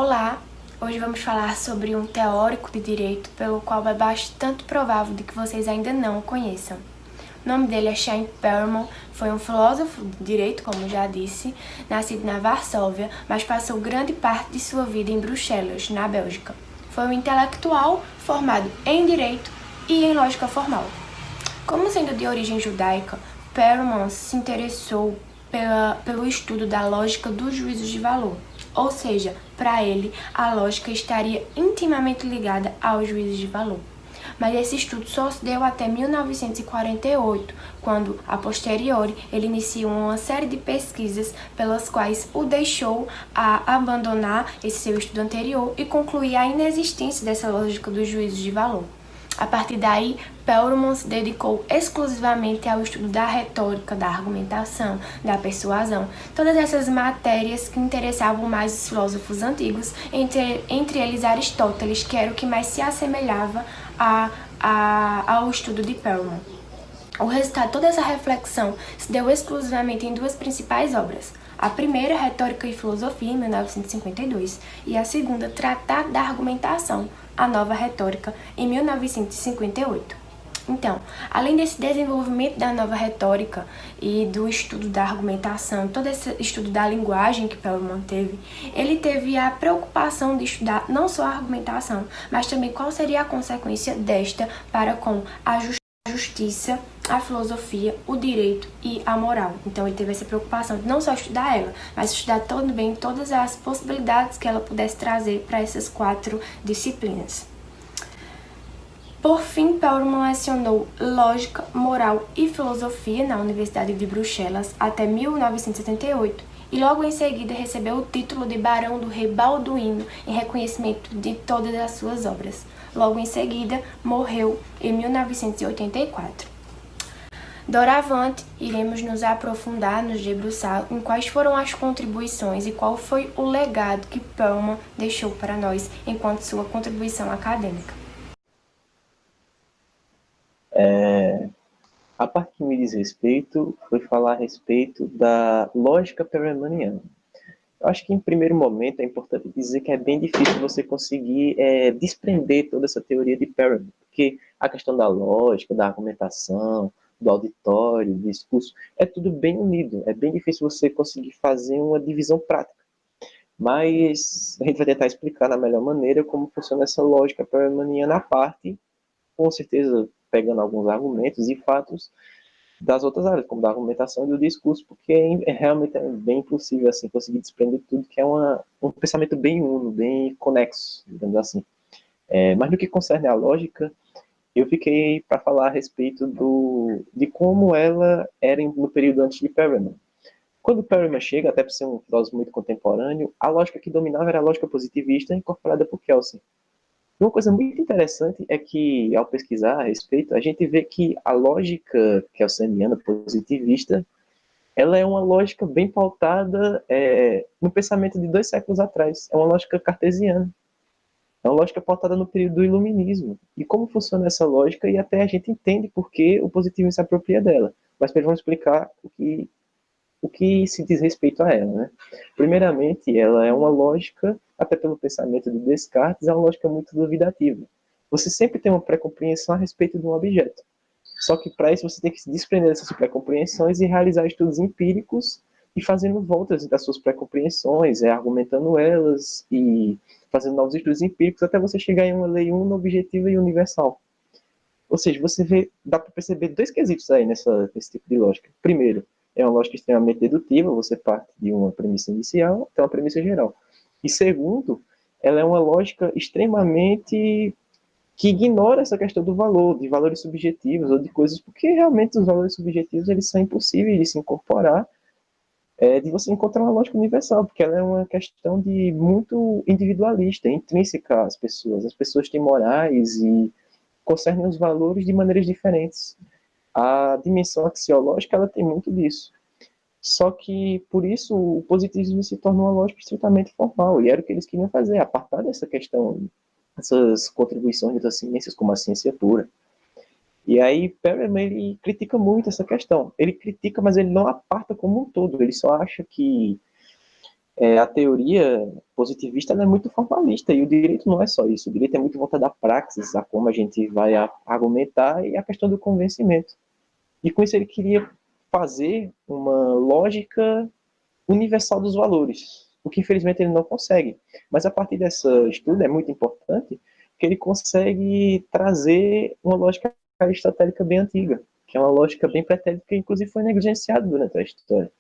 Olá! Hoje vamos falar sobre um teórico de direito pelo qual é bastante provável de que vocês ainda não o conheçam. O nome dele é Chaim Perelman, foi um filósofo de direito, como já disse, nascido na Varsóvia, mas passou grande parte de sua vida em Bruxelas, na Bélgica. Foi um intelectual formado em direito e em lógica formal. Como sendo de origem judaica, Perelman se interessou pelo estudo da lógica dos juízos de valor. Ou seja, para ele, a lógica estaria intimamente ligada aos juízos de valor. Mas esse estudo só se deu até 1948, quando, a posteriori, ele iniciou uma série de pesquisas pelas quais o deixou a abandonar esse seu estudo anterior e concluir a inexistência dessa lógica dos juízos de valor. A partir daí, Perelman se dedicou exclusivamente ao estudo da retórica, da argumentação, da persuasão, todas essas matérias que interessavam mais os filósofos antigos, entre eles Aristóteles, que era o que mais se assemelhava ao estudo de Perelman. O resultado de toda essa reflexão se deu exclusivamente em duas principais obras. A primeira, Retórica e Filosofia, em 1952, e a segunda, Tratado da Argumentação, a Nova Retórica, em 1958. Então, além desse desenvolvimento da nova retórica e do estudo da argumentação, todo esse estudo da linguagem que Perelman teve, ele teve a preocupação de estudar não só a argumentação, mas também qual seria a consequência desta para com a justiça, a filosofia, o direito e a moral. Então ele teve essa preocupação de não só estudar ela, mas estudar também todas as possibilidades que ela pudesse trazer para essas quatro disciplinas. Por fim, Perelman lecionou Lógica, Moral e Filosofia na Universidade de Bruxelas até 1978 e logo em seguida recebeu o título de Barão do Rei Balduíno em reconhecimento de todas as suas obras. Logo em seguida, morreu em 1984. Doravante, iremos nos aprofundar, nos debruçar em quais foram as contribuições e qual foi o legado que Perelman deixou para nós enquanto sua contribuição acadêmica. A parte que me diz respeito foi falar a respeito da lógica perelmaniana. Eu acho que, em primeiro momento, é importante dizer que é bem difícil você conseguir desprender toda essa teoria de Perelman, porque a questão da lógica, da argumentação, do auditório, do discurso, é tudo bem unido. É bem difícil você conseguir fazer uma divisão prática. Mas a gente vai tentar explicar da melhor maneira como funciona essa lógica perelmaniana à parte, com certeza pegando alguns argumentos e fatos das outras áreas, como da argumentação e do discurso, porque realmente é bem impossível assim, conseguir desprender tudo, que é um pensamento bem uno, bem conexo, digamos assim. Mas no que concerne à lógica, eu fiquei para falar a respeito de como ela era no período antes de Perelman. Quando Perelman chega, até por ser um filósofo muito contemporâneo, a lógica que dominava era a lógica positivista incorporada por Kelsen. Uma coisa muito interessante é que, ao pesquisar a respeito, a gente vê que a lógica kelseniana positivista, ela é uma lógica bem pautada no pensamento de 2 séculos atrás. É uma lógica cartesiana. É uma lógica pautada no período do iluminismo. E como funciona essa lógica, e até a gente entende por que o positivismo se apropria dela. Mas vamos explicar o que se diz respeito a ela, né? Primeiramente, ela é uma lógica, até pelo pensamento de Descartes, é uma lógica muito duvidativa. Você sempre tem uma pré-compreensão a respeito de um objeto. Só que para isso você tem que se desprender dessas pré-compreensões e realizar estudos empíricos e fazendo voltas das suas pré-compreensões, argumentando elas e fazendo novos estudos empíricos até você chegar em uma lei una, objetiva e universal. Ou seja, dá para perceber dois quesitos aí nesse tipo de lógica. Primeiro, é uma lógica extremamente dedutiva, você parte de uma premissa inicial até uma premissa geral. E segundo, ela é uma lógica extremamente que ignora essa questão do valor, de valores subjetivos ou de coisas, porque realmente os valores subjetivos eles são impossíveis de se incorporar, de você encontrar uma lógica universal, porque ela é uma questão de muito individualista, intrínseca às pessoas. As pessoas têm morais e concernem os valores de maneiras diferentes. A dimensão axiológica ela tem muito disso. Só que, por isso, o positivismo se tornou uma lógica estritamente formal, e era o que eles queriam fazer, apartar dessa questão, essas contribuições das ciências, como a ciência pura. E aí, Perelman, ele critica muito essa questão. Ele critica, mas ele não aparta como um todo. Ele só acha que A teoria positivista ela é muito formalista, e o direito não é só isso. O direito é muito voltado à praxis, a como a gente vai argumentar e a questão do convencimento. E com isso ele queria fazer uma lógica universal dos valores, o que infelizmente ele não consegue. Mas a partir desse estudo é muito importante que ele consegue trazer uma lógica aristotélica bem antiga, que é uma lógica bem pretérita que inclusive foi negligenciada durante a história.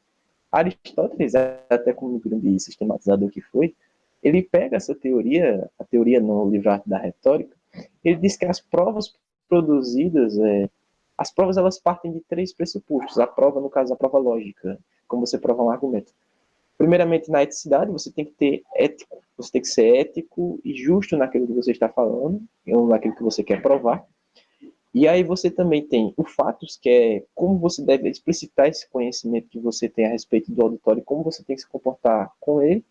Aristóteles, até como grande sistematizador que foi, ele pega essa teoria, a teoria no livro Arte da Retórica, ele diz que as provas produzidas, as provas elas partem de três pressupostos. A prova, no caso, a prova lógica, como você prova um argumento. Primeiramente, na eticidade, você tem que ter ético, você tem que ser ético e justo naquilo que você está falando, ou naquilo que você quer provar. E aí você também tem o fatos, que é como você deve explicitar esse conhecimento que você tem a respeito do auditório, como você tem que se comportar com ele.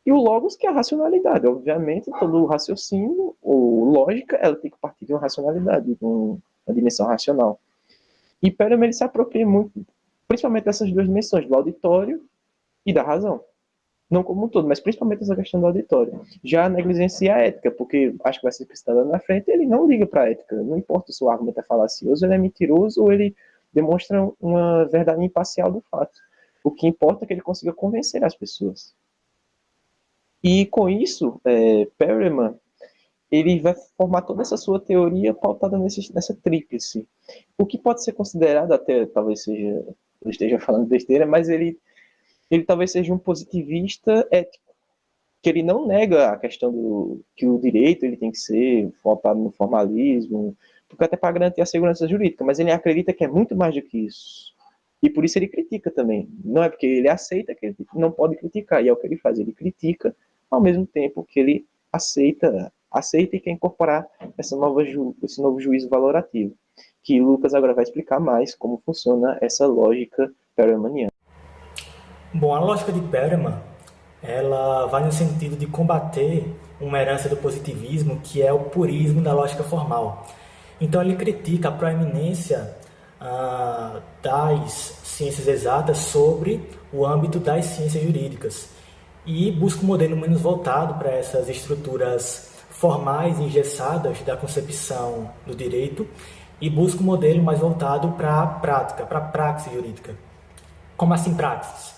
E o logos, que é a racionalidade. Obviamente, todo o raciocínio, ou lógica, ela tem que partir de uma racionalidade, de uma dimensão racional. E Perelman, ele se apropria muito, principalmente dessas duas dimensões, do auditório e da razão. Não como um todo, mas principalmente essa questão do auditório. Já negligencia a ética, porque acho que vai ser explicitado na frente, ele não liga para a ética. Não importa se o argumento é falacioso, ele é mentiroso, ou ele demonstra uma verdade imparcial do fato. O que importa é que ele consiga convencer as pessoas. E com isso, Perelman, ele vai formar toda essa sua teoria pautada nessa tríplice. O que pode ser considerado, até talvez seja, eu esteja falando besteira, mas ele talvez seja um positivista ético, que ele não nega a questão do que o direito ele tem que ser pautado no formalismo, porque até para garantir a segurança jurídica, mas ele acredita que é muito mais do que isso. E por isso ele critica também. Não é porque ele aceita que ele não pode criticar, e é o que ele faz, ele critica ao mesmo tempo que ele aceita e quer incorporar esse novo juízo valorativo, que Lucas agora vai explicar mais como funciona essa lógica perelmaniana. Bom, a lógica de Perelman, ela vai no sentido de combater uma herança do positivismo que é o purismo da lógica formal. Então ele critica a proeminência das ciências exatas sobre o âmbito das ciências jurídicas e busca um modelo menos voltado para essas estruturas formais e engessadas da concepção do direito e busca um modelo mais voltado para a prática, para a praxis jurídica. Como assim praxis?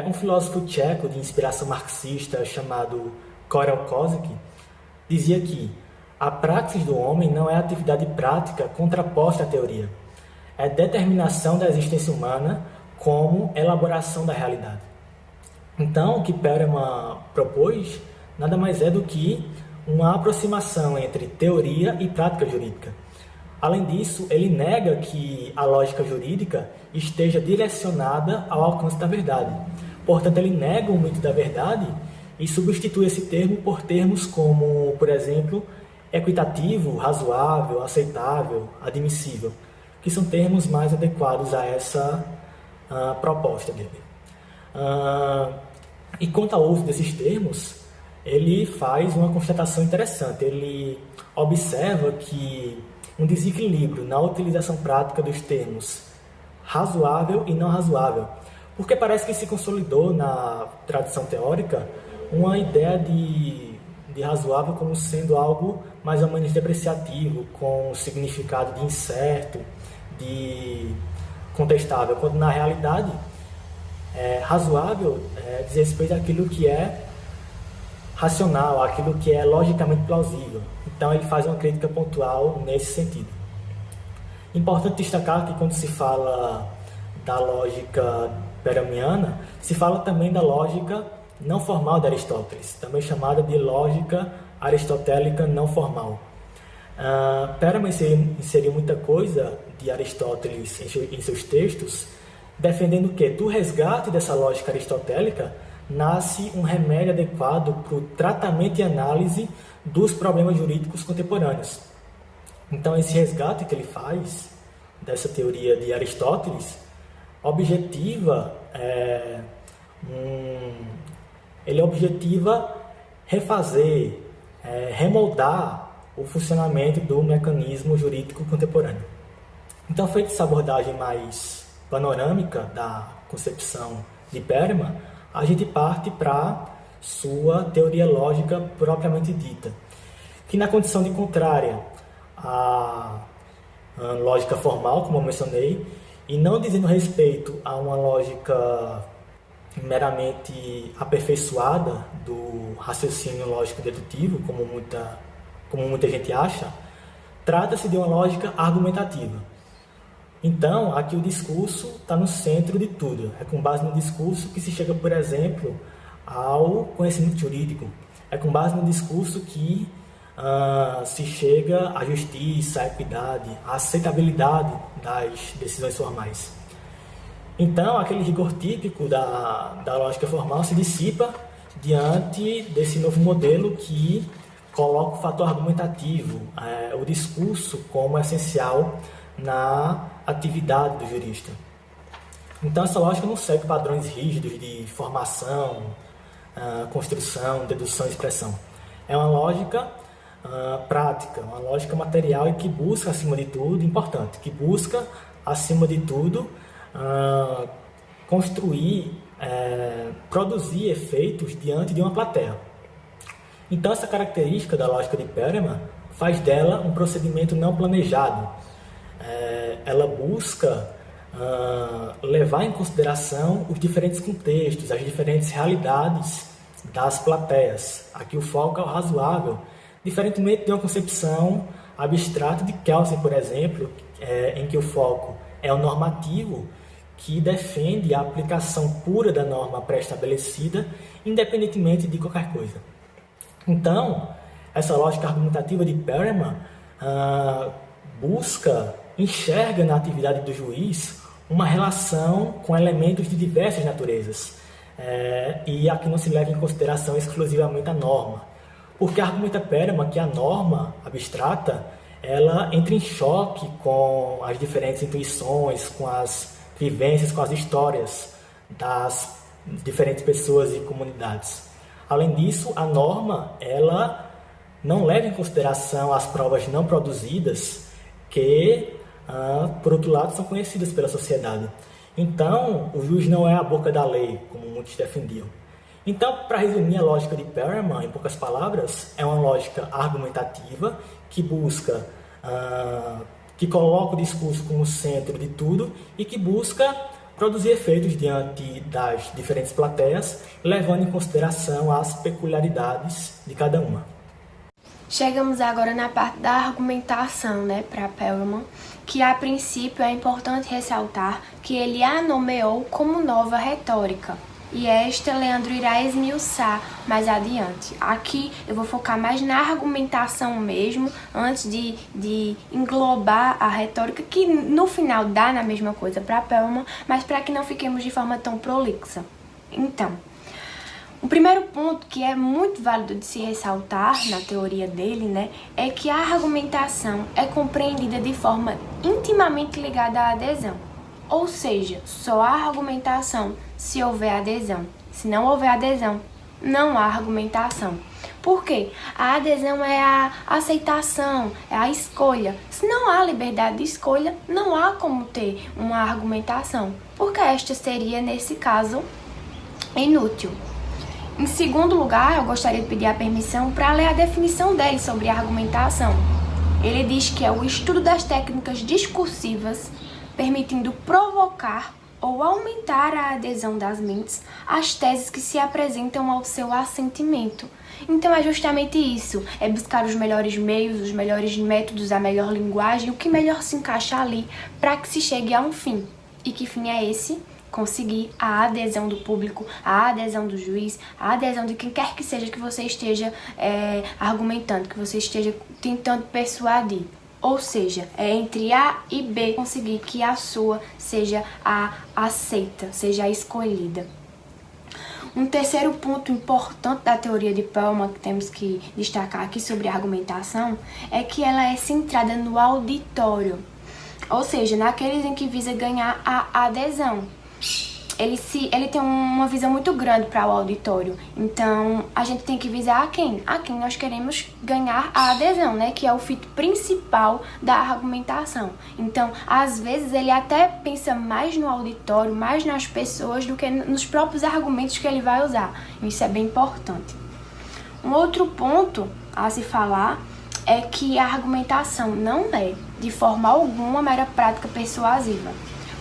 Um filósofo tcheco de inspiração marxista chamado Karel Kozik dizia que a praxis do homem não é atividade prática contraposta à teoria, é determinação da existência humana como elaboração da realidade. Então, o que Perelman propôs nada mais é do que uma aproximação entre teoria e prática jurídica. Além disso, ele nega que a lógica jurídica esteja direcionada ao alcance da verdade. Portanto, ele nega o mito da verdade e substitui esse termo por termos como, por exemplo, equitativo, razoável, aceitável, admissível, que são termos mais adequados a essa proposta dele. E quanto ao uso desses termos, ele faz uma constatação interessante. Ele observa que um desequilíbrio na utilização prática dos termos razoável e não razoável, porque parece que se consolidou na tradição teórica uma ideia de razoável como sendo algo mais ou menos depreciativo, com significado de incerto, de contestável, quando na realidade razoável diz respeito àquilo que é racional, aquilo que é logicamente plausível. Então ele faz uma crítica pontual nesse sentido. Importante destacar que quando se fala da lógica perelmaniana, se fala também da lógica não formal de Aristóteles, também chamada de lógica aristotélica não formal. Perelman inseriu muita coisa de Aristóteles em seus textos, defendendo que do resgate dessa lógica aristotélica nasce um remédio adequado para o tratamento e análise dos problemas jurídicos contemporâneos. Então, esse resgate que ele faz dessa teoria de Aristóteles ele objetiva refazer, remoldar o funcionamento do mecanismo jurídico contemporâneo. Então, feita essa abordagem mais panorâmica da concepção de Perelman, a gente parte para sua teoria lógica propriamente dita, que na condição de contrária à lógica formal, como eu mencionei, e não dizendo respeito a uma lógica meramente aperfeiçoada do raciocínio lógico-dedutivo, como muita gente acha, trata-se de uma lógica argumentativa. Então, aqui o discurso está no centro de tudo. É com base no discurso que se chega, por exemplo, ao conhecimento jurídico. É com base no discurso que se chega à justiça, à equidade, à aceitabilidade das decisões formais. Então, aquele rigor típico da lógica formal se dissipa diante desse novo modelo que coloca o fator argumentativo, o discurso como essencial na atividade do jurista. Então, essa lógica não segue padrões rígidos de formação, construção, dedução e expressão. É uma lógica prática, uma lógica material e que busca, acima de tudo, importante, que busca, acima de tudo, construir, produzir efeitos diante de uma plateia. Então, essa característica da lógica de Perelman faz dela um procedimento não planejado. Ela busca levar em consideração os diferentes contextos, as diferentes realidades das plateias. Aqui o foco é o razoável, diferentemente de uma concepção abstrata de Kelsen, por exemplo, em que o foco é o normativo, que defende a aplicação pura da norma pré-estabelecida, independentemente de qualquer coisa. Então, essa lógica argumentativa de Perelman enxerga na atividade do juiz uma relação com elementos de diversas naturezas. E aqui não se leva em consideração exclusivamente a norma, porque argumenta Perelman que a norma abstrata ela entra em choque com as diferentes intuições, com as vivências, com as histórias das diferentes pessoas e comunidades. Além disso, a norma ela não leva em consideração as provas não produzidas que, por outro lado, são conhecidas pela sociedade. Então, o juiz não é a boca da lei, como muitos defendiam. Então, para resumir a lógica de Perelman, em poucas palavras, é uma lógica argumentativa que busca, que coloca o discurso como centro de tudo e que busca produzir efeitos diante das diferentes plateias, levando em consideração as peculiaridades de cada uma. Chegamos agora na parte da argumentação, para Perelman, que a princípio é importante ressaltar que ele a nomeou como nova retórica. E esta Leandro irá esmiuçar mais adiante. Aqui eu vou focar mais na argumentação mesmo, antes de englobar a retórica, que no final dá na mesma coisa para Perelman, mas para que não fiquemos de forma tão prolixa. Então, o primeiro ponto que é muito válido de se ressaltar na teoria dele, é que a argumentação é compreendida de forma intimamente ligada à adesão. Ou seja, só há argumentação se houver adesão. Se não houver adesão, não há argumentação. Por quê? A adesão é a aceitação, é a escolha. Se não há liberdade de escolha, não há como ter uma argumentação, porque esta seria, nesse caso, inútil. Em segundo lugar, eu gostaria de pedir a permissão para ler a definição dele sobre a argumentação. Ele diz que é o estudo das técnicas discursivas permitindo provocar ou aumentar a adesão das mentes às teses que se apresentam ao seu assentimento. Então é justamente isso, é buscar os melhores meios, os melhores métodos, a melhor linguagem, o que melhor se encaixa ali para que se chegue a um fim. E que fim é esse? Conseguir a adesão do público, a adesão do juiz, a adesão de quem quer que seja que você esteja argumentando, que você esteja tentando persuadir. Ou seja, é entre A e B conseguir que a sua seja a aceita, seja a escolhida. Um terceiro ponto importante da teoria de Perelman que temos que destacar aqui sobre a argumentação é que ela é centrada no auditório, ou seja, naqueles em que visa ganhar a adesão. ele tem uma visão muito grande para o auditório. Então, a gente tem que visar a quem? A quem nós queremos ganhar a adesão, né? Que é o fito principal da argumentação. Então, às vezes, ele até pensa mais no auditório, mais nas pessoas, do que nos próprios argumentos que ele vai usar. Isso é bem importante. Um outro ponto a se falar é que a argumentação não é, de forma alguma, mera prática persuasiva.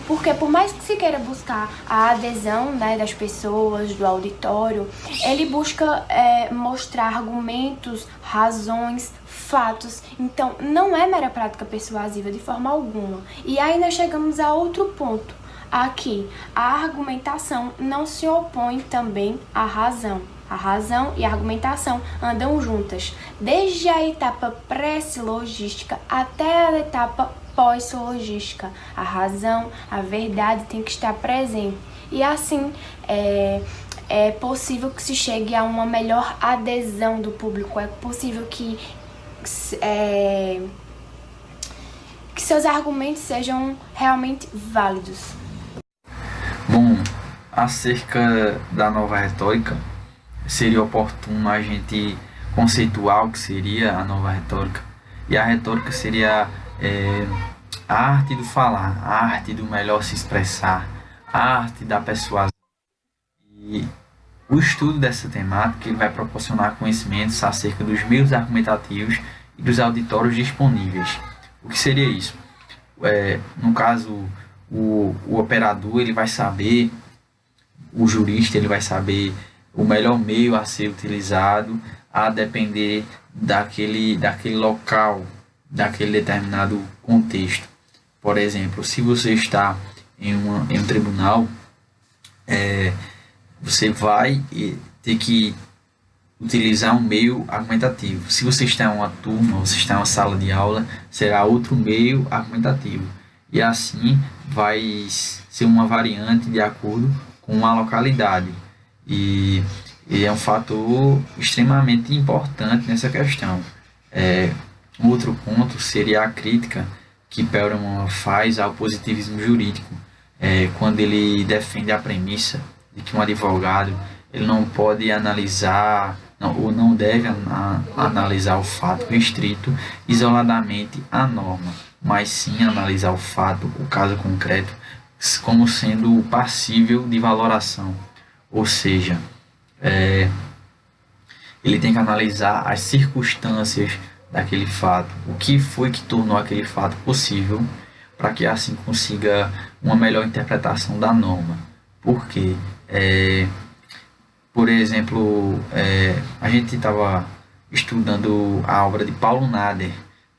Porque por mais que se queira buscar a adesão, né, das pessoas, do auditório, ele busca mostrar argumentos, razões, fatos. Então, não é mera prática persuasiva de forma alguma. E aí nós chegamos a outro ponto. Aqui, a argumentação não se opõe também à razão. A razão e a argumentação andam juntas, desde a etapa pré-silogística até a etapa pós-silogística. A razão, a verdade tem que estar presente. E assim é possível que se chegue a uma melhor adesão do público. É possível que seus argumentos sejam realmente válidos. Bom, acerca da nova retórica, seria oportuno a gente conceituar o que seria a nova retórica. E a retórica seria a arte do falar, a arte do melhor se expressar, a arte da persuasão. E o estudo dessa temática ele vai proporcionar conhecimentos acerca dos meios argumentativos e dos auditórios disponíveis. O que seria isso? No caso, o operador ele vai saber, o jurista ele vai saber o melhor meio a ser utilizado a depender daquele local, daquele determinado contexto. Por exemplo, se você está em um tribunal, você vai ter que utilizar um meio argumentativo. Se você está em uma turma, você está em uma sala de aula, será outro meio argumentativo. E assim vai ser uma variante de acordo com a localidade. E é um fator extremamente importante nessa questão. Um outro ponto seria a crítica que Perelman faz ao positivismo jurídico, quando ele defende a premissa de que um advogado ele não pode analisar ou não deve analisar o fato restrito isoladamente à norma, mas sim analisar o fato, o caso concreto, como sendo passível de valoração. Ou seja, ele tem que analisar as circunstâncias daquele fato, o que foi que tornou aquele fato possível, para que assim consiga uma melhor interpretação da norma. Porque, por exemplo, a gente estava estudando a obra de Paulo Nader,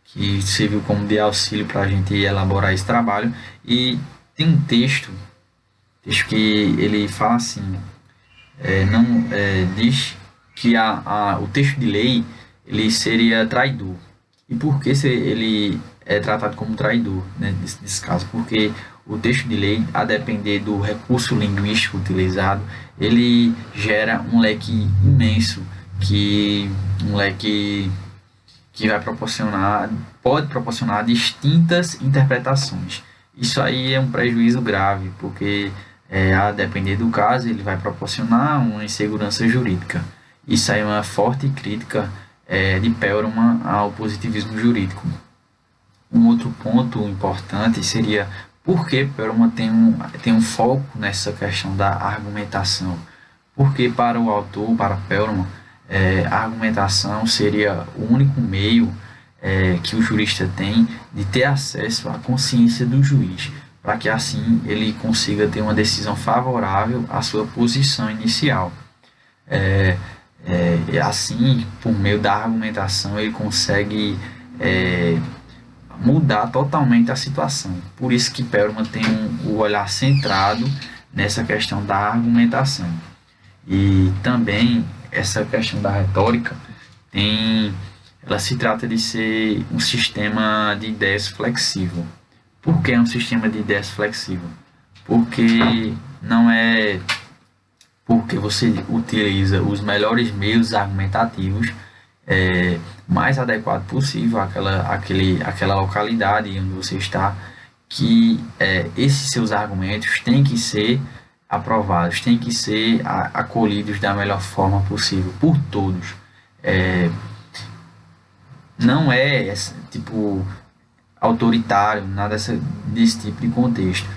que serviu como de auxílio para a gente elaborar esse trabalho, e tem um texto que ele fala assim, diz que o texto de lei ele seria traidor. E por que ele é tratado como traidor, né, nesse caso? Porque o texto de lei, a depender do recurso linguístico utilizado, ele gera um leque imenso, um leque que pode proporcionar distintas interpretações. Isso aí é um prejuízo grave, porque a depender do caso, ele vai proporcionar uma insegurança jurídica. Isso aí é uma forte crítica de Perelman ao positivismo jurídico. Um outro ponto importante seria por que Perelman tem um foco nessa questão da argumentação. Porque para o autor, para Perelman, a argumentação seria o único meio que o jurista tem de ter acesso à consciência do juiz, para que assim ele consiga ter uma decisão favorável à sua posição inicial. Assim, por meio da argumentação, ele consegue mudar totalmente a situação. Por isso que Perelman tem o olhar centrado nessa questão da argumentação. E também essa questão da retórica ela se trata de ser um sistema de ideias flexível. Por que é um sistema de ideias flexível? Porque não é porque você utiliza os melhores meios argumentativos mais adequado possível àquela localidade onde você está, que esses seus argumentos têm que ser aprovados, têm que ser acolhidos da melhor forma possível por todos. Não é tipo autoritário, nada desse tipo de contexto.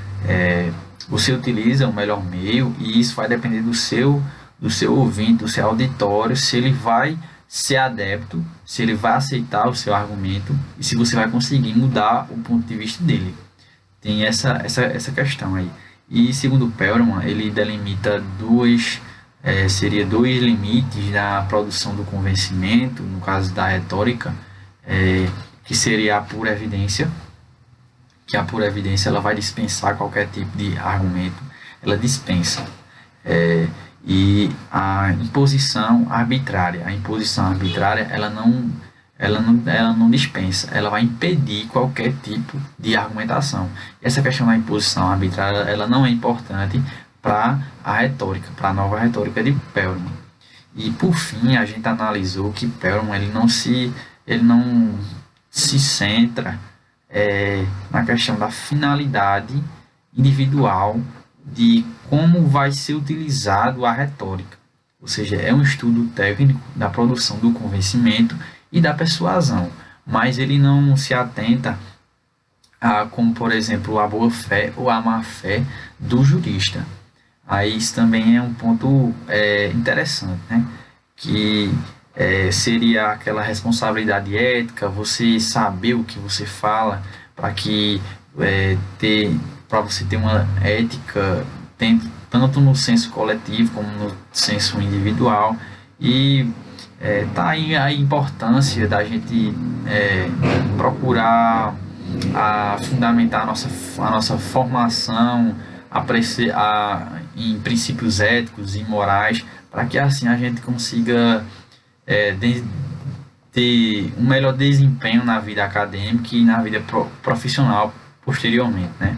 Você utiliza o melhor meio e isso vai depender do seu ouvinte, do seu auditório, se ele vai ser adepto, se ele vai aceitar o seu argumento e se você vai conseguir mudar o ponto de vista dele. Tem essa questão aí. E segundo Perelman, ele delimita dois limites da produção do convencimento, no caso da retórica, que seria a pura evidência, que a pura evidência ela vai dispensar qualquer tipo de argumento, ela dispensa. E a imposição arbitrária, ela não dispensa, ela vai impedir qualquer tipo de argumentação. E essa questão da imposição arbitrária, ela não é importante para a retórica, para a nova retórica de Perelman. E por fim, a gente analisou que Perelman ele não se centra na questão da finalidade individual de como vai ser utilizado a retórica. Ou seja, é um estudo técnico da produção do convencimento e da persuasão, mas ele não se atenta a, como por exemplo, a boa-fé ou a má-fé do jurista. Aí isso também é um ponto interessante, né? Que seria aquela responsabilidade ética, você saber o que você fala, para você ter uma ética tanto no senso coletivo como no senso individual. E tá aí a importância da gente procurar fundamentar a nossa formação em princípios éticos e morais, para que assim a gente consiga ter um melhor desempenho na vida acadêmica e na vida profissional posteriormente, né?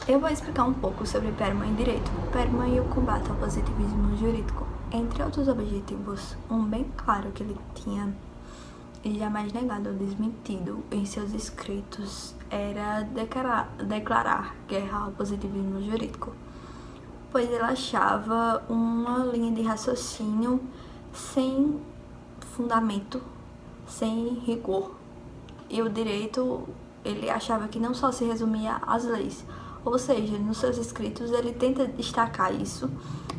Eu vou explicar um pouco sobre Perelman em Direito. Perelman e o combate ao positivismo jurídico. Entre outros objetivos, um bem claro que ele tinha e jamais negado ou desmentido em seus escritos era declarar guerra ao positivismo jurídico, pois ele achava uma linha de raciocínio sem fundamento, sem rigor. E o direito, ele achava que não só se resumia às leis, ou seja, nos seus escritos ele tenta destacar isso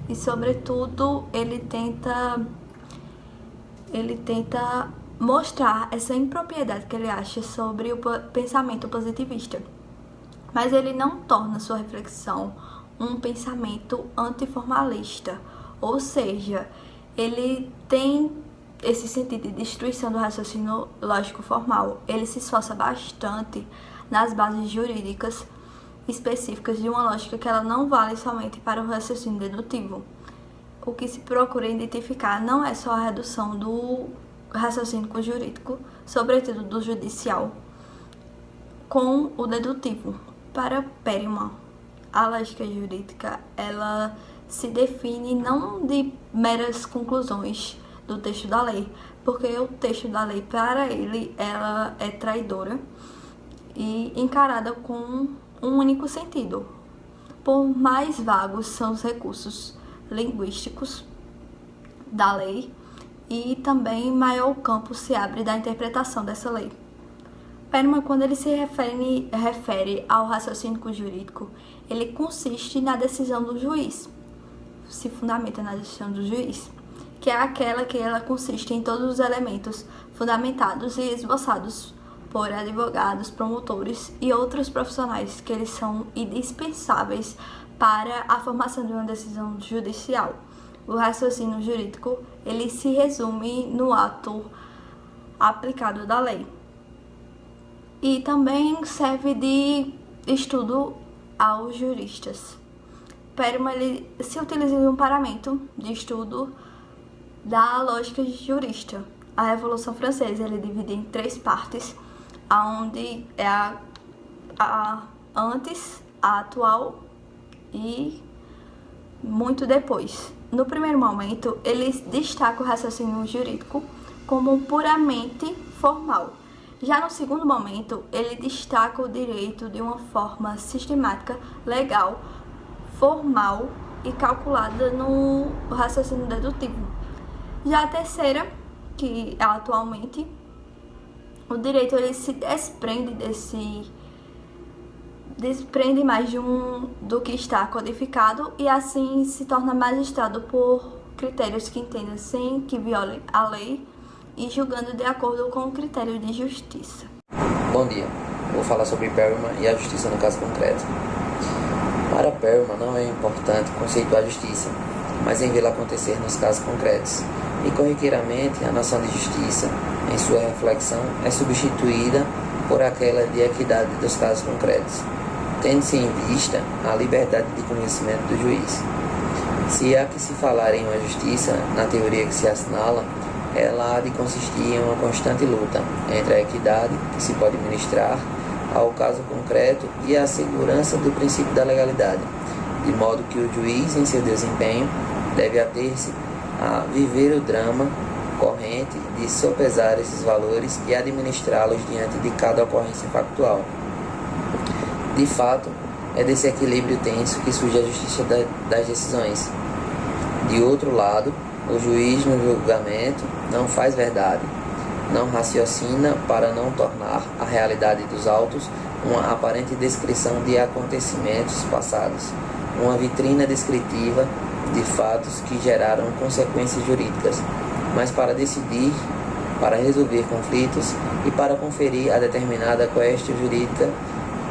e, sobretudo, ele tenta mostrar essa impropriedade que ele acha sobre o pensamento positivista. Mas ele não torna sua reflexão um pensamento antiformalista, ou seja, ele tem esse sentido de destruição do raciocínio lógico formal. Ele se esforça bastante nas bases jurídicas específicas de uma lógica que ela não vale somente para o raciocínio dedutivo. O que se procura identificar não é só a redução do raciocínio jurídico, sobretudo do judicial, com o dedutivo. Para Perelman, a lógica jurídica ela se define não de meras conclusões do texto da lei, porque o texto da lei, para ele, ela é traidora e encarada com um único sentido. Por mais vagos são os recursos linguísticos da lei, e também maior o campo se abre da interpretação dessa lei. Perelman, quando ele se refere ao raciocínio jurídico, ele consiste na decisão do juiz, se fundamenta na decisão do juiz, que é aquela que ela consiste em todos os elementos fundamentados e esboçados por advogados, promotores e outros profissionais que eles são indispensáveis para a formação de uma decisão judicial. O raciocínio jurídico, ele se resume no ato aplicado da lei. E também serve de estudo aos juristas. Perelman, ele se utiliza de um paramento de estudo da lógica jurista. A Revolução Francesa, ele divide em 3 partes, onde é a antes, a atual e muito depois. No primeiro momento, ele destaca o raciocínio jurídico como puramente formal. Já no segundo momento, ele destaca o direito de uma forma sistemática, legal, formal e calculada no raciocínio dedutivo. Já a terceira, que é atualmente, o direito ele se desprende mais do que está codificado e assim se torna magistrado por critérios que entenda sem que viole a lei e julgando de acordo com o critério de justiça. Bom dia, vou falar sobre Perelman e a justiça no caso concreto. Para Perelman não é importante conceituar a justiça, mas em vê-la acontecer nos casos concretos. E corriqueiramente a noção de justiça, em sua reflexão, é substituída por aquela de equidade dos casos concretos, tendo-se em vista a liberdade de conhecimento do juiz. Se há que se falar em uma justiça, na teoria que se assinala, ela há de consistir em uma constante luta entre a equidade, que se pode ministrar ao caso concreto, e a segurança do princípio da legalidade, de modo que o juiz, em seu desempenho, deve ater-se a viver o drama corrente de sopesar esses valores e administrá-los diante de cada ocorrência factual. De fato, é desse equilíbrio tenso que surge a justiça das decisões. De outro lado, o juiz no julgamento não faz verdade, não raciocina para não tornar a realidade dos autos uma aparente descrição de acontecimentos passados, uma vitrina descritiva de fatos que geraram consequências jurídicas, mas para decidir, para resolver conflitos e para conferir a determinada quaestio jurídica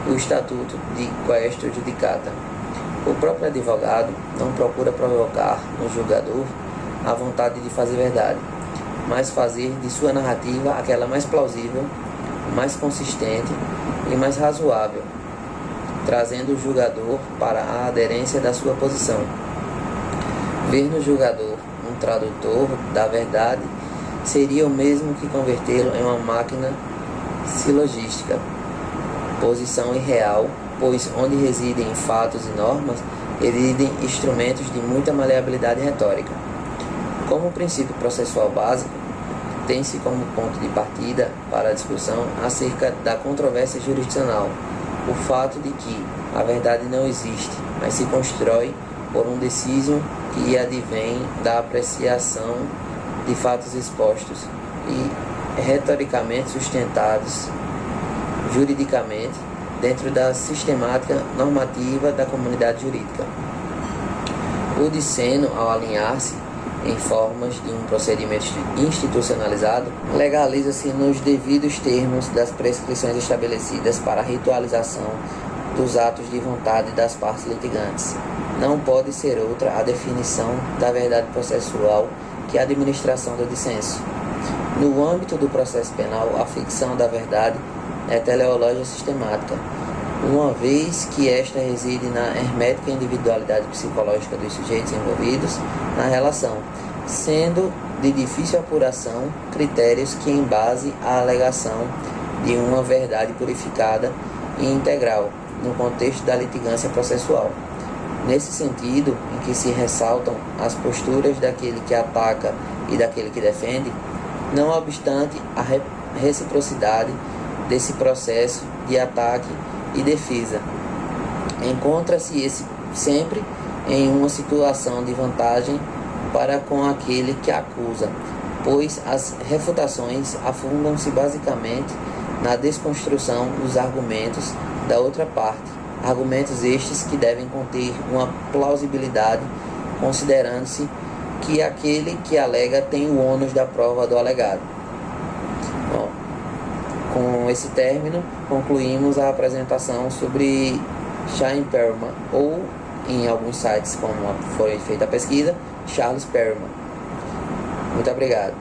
o estatuto de quaestio judicata. O próprio advogado não procura provocar no julgador a vontade de fazer verdade, mas fazer de sua narrativa aquela mais plausível, mais consistente e mais razoável, trazendo o julgador para a aderência da sua posição. Ver no julgador um tradutor da verdade seria o mesmo que convertê-lo em uma máquina silogística, posição irreal, pois onde residem fatos e normas, residem instrumentos de muita maleabilidade retórica. Como princípio processual básico, tem-se como ponto de partida para a discussão acerca da controvérsia jurisdicional o fato de que a verdade não existe, mas se constrói por um decisio que advém da apreciação de fatos expostos e retoricamente sustentados juridicamente dentro da sistemática normativa da comunidade jurídica. O disseno, ao alinhar-se em formas de um procedimento institucionalizado, legaliza-se nos devidos termos das prescrições estabelecidas para a ritualização dos atos de vontade das partes litigantes. Não pode ser outra a definição da verdade processual que a administração do dissenso. No âmbito do processo penal, a ficção da verdade é teleológica sistemática, uma vez que esta reside na hermética individualidade psicológica dos sujeitos envolvidos na relação, sendo de difícil apuração critérios que embasem a alegação de uma verdade purificada e integral no contexto da litigância processual. Nesse sentido, em que se ressaltam as posturas daquele que ataca e daquele que defende, não obstante a reciprocidade desse processo de ataque e defesa, encontra-se esse sempre em uma situação de vantagem para com aquele que acusa, pois as refutações afundam-se basicamente na desconstrução dos argumentos da outra parte, argumentos estes que devem conter uma plausibilidade, considerando-se que aquele que alega tem o ônus da prova do alegado. Bom, com esse término, concluímos a apresentação sobre Chaim Perelman, ou, em alguns sites, como foi feita a pesquisa, Charles Perelman. Muito obrigado.